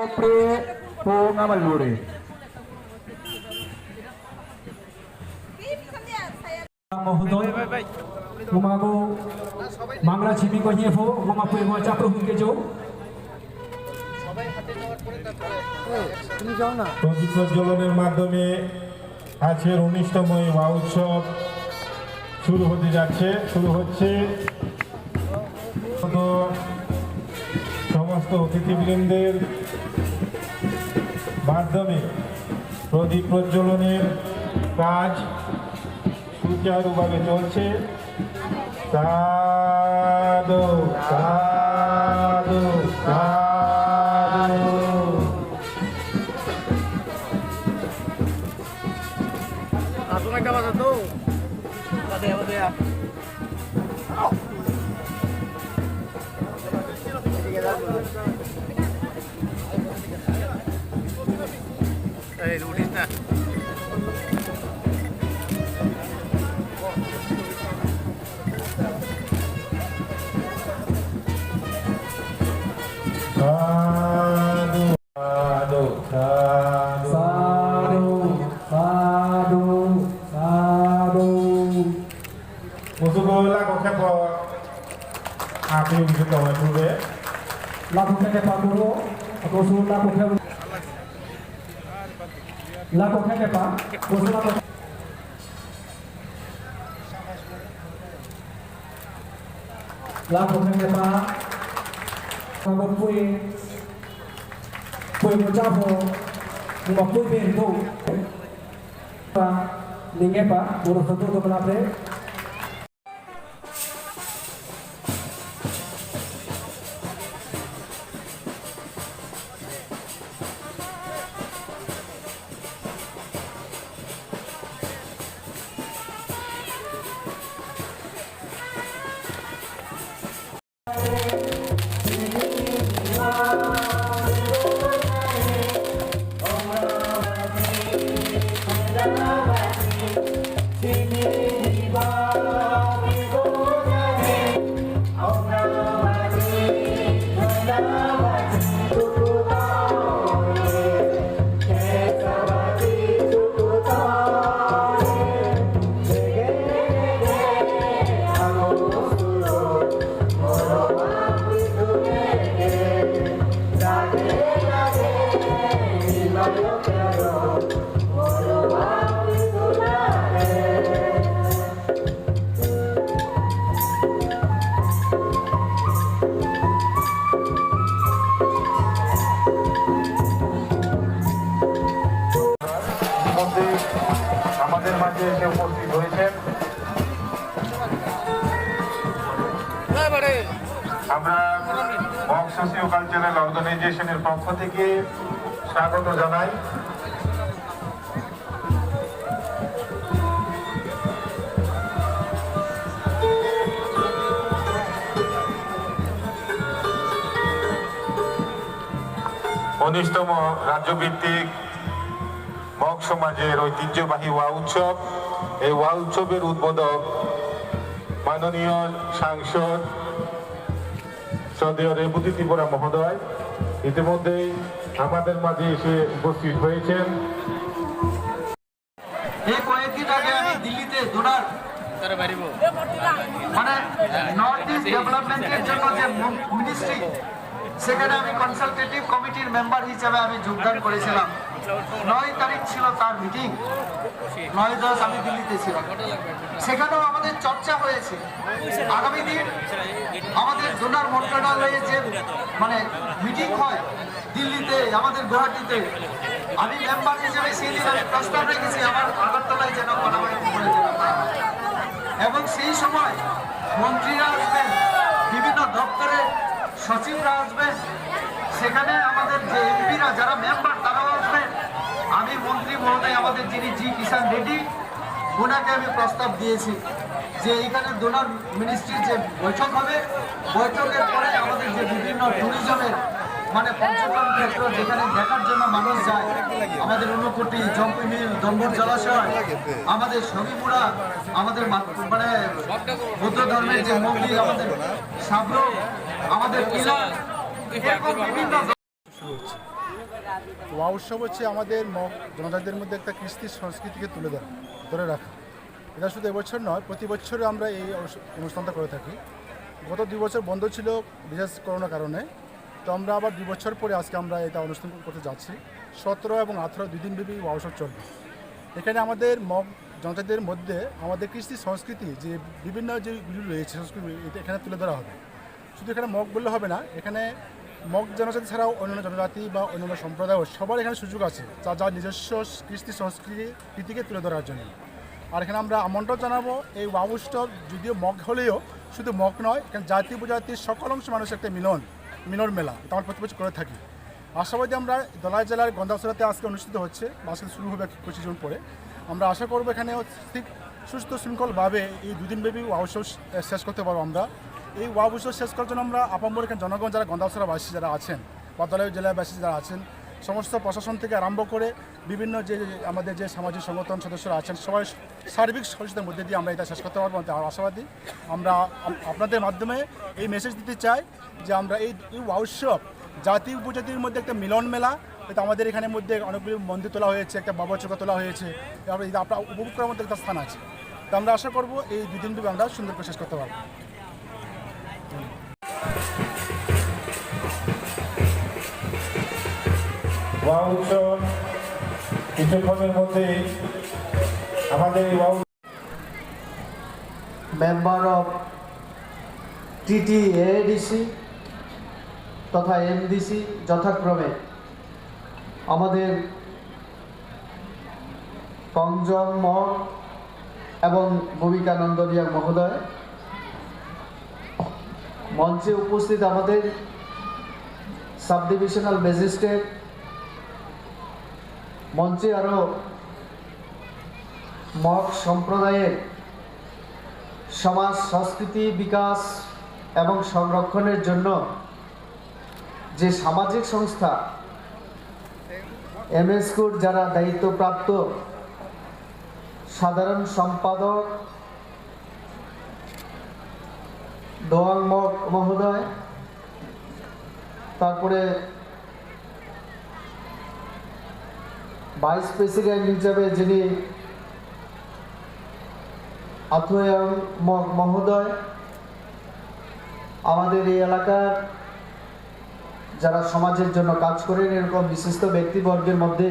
Ngamaluri. Menghutot, mengaku Mangla Cibi Konyevo, mengaku yang macam kejo. প্রদীপ প্রজ্বলনের মাধ্যমে আজকের 19তম ওয়া উৎসব শুরু হচ্ছে সমস্ত অতিথিবৃন্দের মাধ্যমে প্রদীপ প্রজ্বলনের কাজ সুচারুভাবে চলছে। সাধু সাধু সাধু। Langsung aja Mas Satu. Tadi apa tuh ya? Ludes na. Aku bisa tahu dulu ya. Lagu kepa dulu, aku suruh lagu kepa. Lagu kepa, aku suruh lagu. Lagu kepa, aku pui mencapo, cuma pui bentuk. Pak, ninge pak, urus satu tu berapa? আমাদের মাঝে এসে উপস্থিত হয়েছেন। আমরা mug socio cultural অর্গানাইজেশনের পক্ষ থেকে স্বাগত জানাই। উনিশতম রাজ্যভিত্তিক মগ সমাজের ঐতিহ্যবাহী ওয়া উৎসব, এই ওয়া উৎসবের উদ্বোধক মাননীয় সাংসদ শ্রদ্ধেয় রেবতী ত্রিপুরা মহোদয় ইতিমধ্যেই আমাদের মাঝে এসে উপস্থিত হয়েছেন। এই কয়েকদিন আগে আমি দিল্লিতে ডোনার মানে নর্থ ইস্ট ডেভেলপমেন্টের জন্য যে মিনিস্ট্রি, সেখানে আমি কনসালটেটিভ কমিটির মেম্বার হিসেবে আমি যোগদান করেছিলাম। 9 তারিখ ছিল তার মিটিং, 9-10 আমি দিল্লিতে ছিলাম। সেখানেও আমাদের চর্চা হয়েছে আগামী দিন আমাদের ডোনার মন্ত্রণালয়ে যে মানে মিটিং হয় দিল্লিতে, আমাদের গুয়াহাটিতে, আমি মেম্বার হিসেবে সেই দিন আমি প্রস্তাব রেখেছি আমার আগরতলায় যেন করা হয়, এবং সেই সময় মন্ত্রীরা আসবেন, বিভিন্ন দপ্তরের সচিবরা আসবেন, সেখানে আমাদের যে এমপিরা যারা মেম্বার তারাও আসবেন। আমি মন্ত্রী মহোদয় আমাদের যিনি জি কিষাণ রেড্ডি, ওনাকে আমি প্রস্তাব দিয়েছি যে এইখানে ডোনার মিনিস্ট্রির যে বৈঠক হবে, বৈঠকের পরে আমাদের যে বিভিন্ন ট্যুরিজমের মানে পর্যটন ক্ষেত্র যেখানে দেখার জন্য মানুষ যায়, আমাদের ঊনকোটি, জম্পি মিল, দম্বর জলাশয়, আমাদের সবিপুরা, আমাদের মানে বৌদ্ধ ধর্মের যে মন্দির, আমাদের সাবরো, আমাদের কিলা, এরকম বিভিন্ন ওয়া উৎসব হচ্ছে আমাদের জনজাতিদের মধ্যে একটা কৃষ্টি সংস্কৃতিকে ধরে রাখা। এটা শুধু এবছর নয়, প্রতি বছরই আমরা এই অনুষ্ঠানটা করে থাকি। গত 2 বছর বন্ধ ছিল বিশেষ করোনার কারণে, তো আমরা আবার 2 বছর পরে আজকে আমরা এটা অনুষ্ঠান করতে যাচ্ছি। 17 এবং 18 2 দিনব্যাপী ওয়া উৎসব চলবে। এখানে আমাদের জনজাতিদের মধ্যে আমাদের কৃষ্টি সংস্কৃতি যে বিভিন্ন যেগুলি রয়েছে সংস্কৃতি এখানে তুলে ধরা হবে। শুধু এখানে বললে হবে না, এখানে জনজাতি ছাড়াও অন্যান্য জনজাতি বা অন্যান্য সম্প্রদায়ও সবার এখানে সুযোগ আছে যার নিজস্ব কৃষ্টি সংস্কৃতিকে তুলে ধরার জন্য। আর এখানে আমরা আমন্ত্রণ জানাবো এই ওয়া উৎসব যদিও হলেও শুধু নয়, এখানে জাতি উপজাতির সকল অংশ মানুষের একটা মিলন মেলা এটা আমরা প্রতি বছর করে থাকি। আশাবাদী আমরা ধলাই জেলার গন্ধাছড়াতে আজকে অনুষ্ঠিত হচ্ছে, আজকে শুরু হবে কিছুদিন পরে। আমরা আশা করবো এখানে ঠিক সুস্থ শৃঙ্খলভাবে এই 2 দিনব্যাপী ওয়া উৎসব শেষ করতে পারবো। আমরা এই ওয়া উৎসব শেষ করার জন্য আমরা আপামর এখানে জনগণ যারা গন্ধাছড়াবাসী যারা আছেন বা ধলাই জেলাবাসী যারা আছেন, সমস্ত প্রশাসন থেকে আরম্ভ করে বিভিন্ন আমাদের যে সামাজিক সংগঠন সদস্যরা আছেন সবাই সার্বিক সহযোগিতার মধ্যে দিয়ে আমরা এটা শেষ করতে পারবো। আশাবাদী আমরা আপনাদের মাধ্যমে এই মেসেজ দিতে চাই যে আমরা এই ওয়া উৎসব জাতি উপজাতির মধ্যে একটা মিলন মেলা। এটা আমাদের এখানে মধ্যে অনেকগুলি মন্দির তোলা হয়েছে, একটা বাবা চৌকা তোলা হয়েছে, আপনার উপভোগ করার মধ্যে একটা স্থান আছে। তো আমরা আশা করবো এই 2 দিন আমরা সুন্দর করে শেষ করতে পারবো। ওয়া উৎসব কিছুক্ষণের মধ্যেই আমাদের এই মেম্বার অফ TTADC তথা MDC যথাক্রমে আমাদের কংজম মঠ এবং ভূমিকানন্দ রিয়া মহোদয়, মঞ্চে উপস্থিত আমাদের সাব ডিভিশনাল ম্যাজিস্ট্রেট, মঞ্চে আরও মঠ সম্প্রদায়ের সমাজ সংস্কৃতি বিকাশ এবং সংরক্ষণের জন্য যে সামাজিক সংস্থা MSকুর যারা দায়িত্বপ্রাপ্ত সাধারণ সম্পাদক দোয়াং মহোদয়, তারপরে ভাইস প্রেসিডেন্ট হিসাবে যিনি আথুয়াং মহোদয়, আমাদের এই এলাকার যারা সমাজের জন্য কাজ করেন এরকম বিশিষ্ট ব্যক্তিবর্গের মধ্যে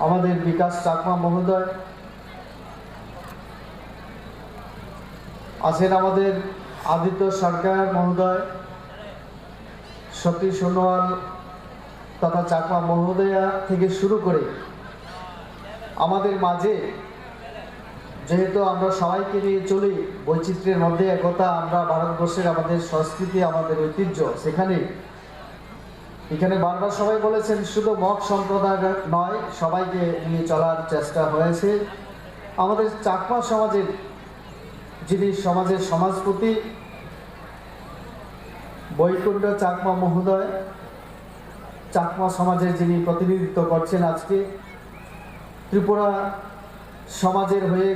আমাদের বিকাশ চাকমা মহোদয় আছেন, আমাদের আদিত্য সরকার মহোদয়, সতীশ সোনোয়াল তথা চাকমা মহোদয়া থেকে শুরু করে আমাদের মাঝে, যেহেতু আমরা সবাইকে নিয়ে চলি বৈচিত্র্যের মধ্যে একতা, আমরা ভারতবর্ষের আমাদের সংস্কৃতি আমাদের ঐতিহ্য, এখানে বারবার সবাই বলেছেন শুধু মঠ সম্প্রদায় নয়, সবাইকে নিয়ে চলার চেষ্টা হয়েছে। আমাদের চাকমা সমাজের যিনি সমাজের সমাজপতি বৈকুণ্ঠ চাকমা মহোদয়, চাকমা সমাজের যিনি প্রতিনিধিত্ব করছেন আজকে ত্রিপুরা সমাজের হয়ে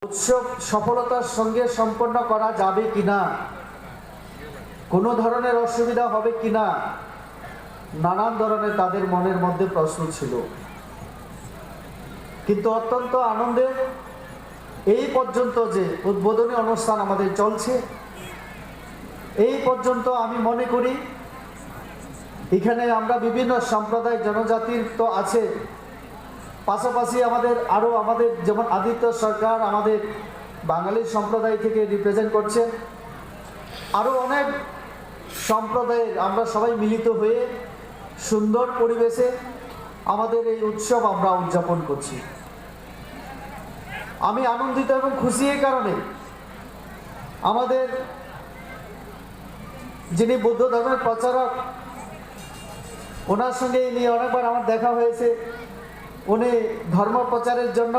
উৎসব সফলতার সঙ্গে সম্পন্ন করা যাবে কিনা, কোনো ধরনের অসুবিধা হবে কিনা, নানান ধরনের তাদের মনের মধ্যে প্রশ্ন ছিল। কিন্তু অত্যন্ত আনন্দের এই পর্যন্ত যে উদ্বোধনী অনুষ্ঠান আমাদের চলছে, এই পর্যন্ত আমি মনে করি এখানে আমরা বিভিন্ন সম্প্রদায় জনজাতির তো আছে, পাশাপাশি আমাদের যেমন আদিত্য সরকার আমাদের বাঙালি সম্প্রদায় থেকে রিপ্রেজেন্ট করছে, আরও অনেক সম্প্রদায়ের আমরা সবাই মিলিত হয়ে সুন্দর পরিবেশে আমাদের এই উৎসব আমরা উদযাপন করছি। আমি আনন্দিত এবং খুশি এই কারণে, আমাদের যিনি বৌদ্ধ ধর্মের প্রচারক ওনার সঙ্গে এই নিয়ে অনেকবার আমার দেখা হয়েছে। উনি ধর্ম প্রচারের জন্য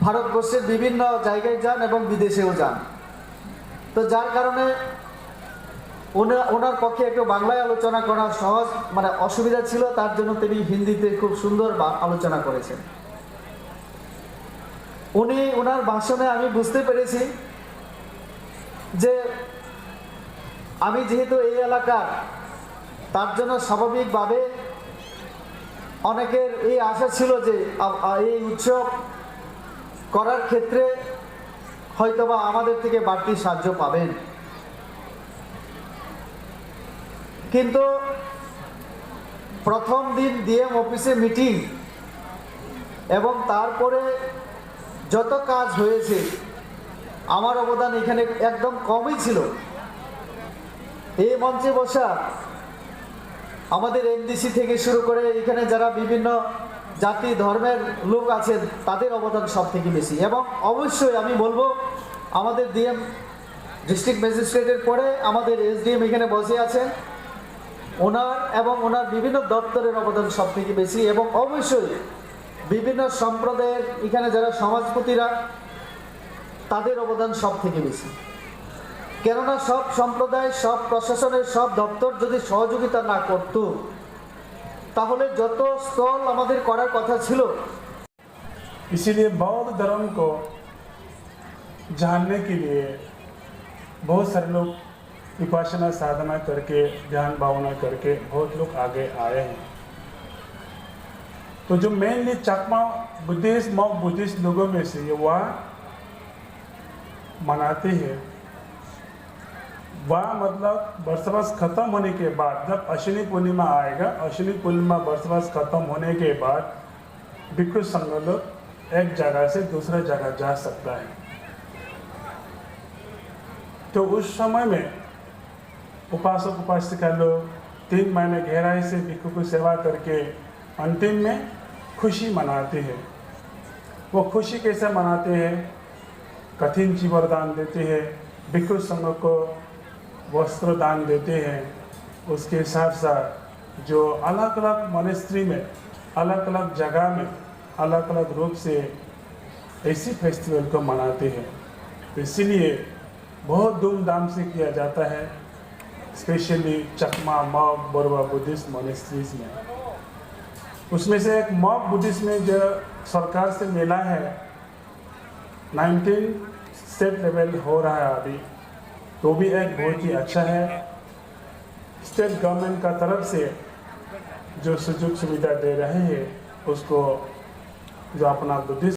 ভারতবর্ষের বিভিন্ন জায়গায় যান এবং বিদেশেও যান, তো যার কারণে ওনার পক্ষে একটু বাংলায় আলোচনা করা সহজ অসুবিধা ছিল, তার জন্য তিনি হিন্দিতে খুব সুন্দর আলোচনা করেছেন। ওনার ভাষণে আমি বুঝতে পেরেছি যে আমি যেহেতু এই এলাকার, তার জন্য স্বাভাবিকভাবে অনেকের এই আশা ছিল যে এই উৎসব করার ক্ষেত্রে হয়তোবা আমাদের থেকে বাড়তি সাহায্য পাবেন, কিন্তু প্রথম দিন ডিএম অফিসে মিটিং এবং তারপরে যত কাজ হয়েছে আমার অবদান এখানে একদম কমই ছিল। এই মঞ্চে বসা আমাদের এমডিসি থেকে শুরু করে এখানে যারা বিভিন্ন জাতি ধর্মের লোক আছেন তাদের অবদান সব থেকে বেশি। এবং অবশ্যই আমি বলবো আমাদের ডিএম ডিস্ট্রিক্ট ম্যাজিস্ট্রেটের পরে আমাদের এসডিএম এখানে বসে আছেন, ওনার এবং ওনার বিভিন্ন দপ্তরের অবদান সব থেকে বেশি। এবং অবশ্যই বিভিন্ন সম্প্রদায়ের এখানে যারা সমাজপতিরা তাদের অবদান সব থেকে বেশি। কেননা সব সম্প্রদায়, সব প্রশাসনের সব দপ্তর যদি সহযোগিতা না করত তাহলে যত স্থল আমাদের করার কথা ছিল। इसीलिए बौद्ध धर्म को जानने के लिए बहुत सारे लोग विपश्यना साधना करके, ध्यान भावना करके बहुत लोग आगे आए हैं। तो जो मेनली चकमा बुद्धिस्ट मॉक बुद्धिस्ट लोगों में से ये वह मनाते हैं। वह मतलब बरसवास खत्म होने के बाद जब अश्विनी पूर्णिमा आएगा, अश्विनी पूर्णिमा बरसवास खत्म होने के बाद भिक्षु संघ लोग एक जगह से दूसरा जगह जा सकता है। तो उस समय में उपासक उपासिका लोग 3 महीने गहराई से भिक्षु को सेवा करके अंतिम में खुशी मनाते हैं। वो खुशी कैसे मनाते हैं? कठिन चीवर दान देते हैं, भिक्षु संघ को वस्त्र दान देते हैं। उसके साथ साथ जो अलग अलग मॉनेस्ट्री में, अलग अलग जगह में, अलग अलग रूप से ऐसी फेस्टिवल को मनाते हैं। तो इसीलिए बहुत धूमधाम से किया जाता है, स्पेशली चकमा मॉक बोरवा बुद्धिस्ट मॉनेस्ट्रीज में। उसमें से एक मॉक बुद्धिस्ट में जो सरकार से मिला है 19 स्टेट लेवल हो रहा है अभी, तो भी एक बहुत ही अच्छा है। स्टेट गवर्नमेंट का तरफ से जो सुযোগ सुविधा दे रहे हैं उसको जो अपना बुद्धिस्ट